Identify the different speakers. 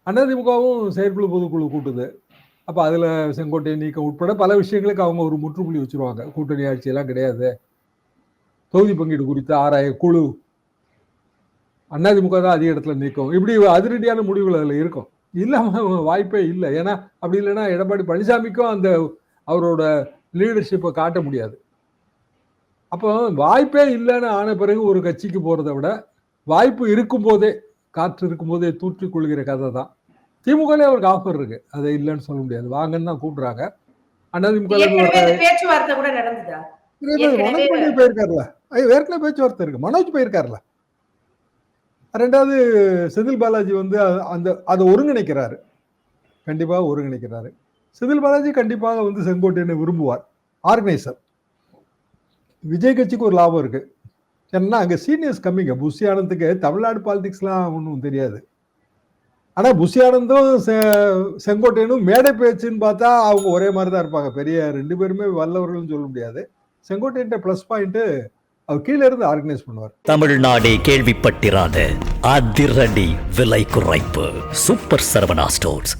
Speaker 1: அதிமுகவும் செயற்குழு பொதுக்குழு கூட்டுது. அப்ப அதுல செங்கோட்டையை நீக்கம் உட்பட பல விஷயங்களுக்கு அவங்க ஒரு முற்றுப்புள்ளி வச்சிருவாங்க. கூட்டணி ஆட்சியெல்லாம் கிடையாது, தொகுதி பங்கீடு குறித்து ஆராய குழு, அதிமுக தான் அதிக இடத்துல நீக்கம், இப்படி அதிரடியான முடிவுகள் அதுல இருக்கும். இல்லாம வாய்ப்பே இல்லை. ஏன்னா அப்படி இல்லைன்னா எடப்பாடி பழனிசாமிக்கும் அந்த அவரோட லீடர்ஷிப்பை காட்ட முடியாது. அப்போ வாய்ப்பே இல்லைன்னு ஆன பிறகு ஒரு கட்சிக்கு போறதை விட வாய்ப்பு இருக்கும் போதே, காற்று இருக்கும் போதே தூற்றிக் கொள்கிற கதை தான். திமுகலே அவருக்கு ஆஃபர் இருக்கு, அதை இல்லைன்னு சொல்ல முடியாது, வாங்கன்னு தான் கூப்பிடுறாங்க. அதிமுக
Speaker 2: பேச்சுவார்த்தை கூட நடந்ததா?
Speaker 1: மனோஜ் பாண்டியன் போயிருக்காருல, ஏற்கனவே பேச்சுவார்த்தை இருக்கு, மனோஜ் போயிருக்காருல. ரெண்டாவது செந்தில் பாலாஜி வந்து அந்த அதை ஒருங்கிணைக்கிறாரு, கண்டிப்பாக ஒருங்கிணைக்கிறாரு. செந்தில் பாலாஜி கண்டிப்பாக வந்து செங்கோட்டையனை விரும்புவார், ஆர்கனைசர். விஜய் கட்சிக்கு ஒரு லாபம் இருக்கு, ஏன்னா அங்க சீனியர்ஸ் கம்மிங்க. புஷி ஆனந்துக்கு தமிழ்நாடு பாலிடிக்ஸ்லாம் ஒன்றும் தெரியாது. ஆனா புஷி ஆனந்தும் செங்கோட்டையனும் மேடை பேச்சுன்னு பார்த்தா அவங்க ஒரே மாதிரி தான் இருப்பாங்க. பெரிய ரெண்டு பேருமே வல்லவர்கள்னு சொல்ல முடியாது. செங்கோட்டையன் பிளஸ் பாயிண்ட் அவர் கீழே இருந்து ஆர்கனைஸ் பண்ணுவார்.
Speaker 3: தமிழ்நாடே கேள்விப்பட்டிராத அதிரடி விலை குறைப்பு சூப்பர் சரவணா ஸ்டோர்ஸ்.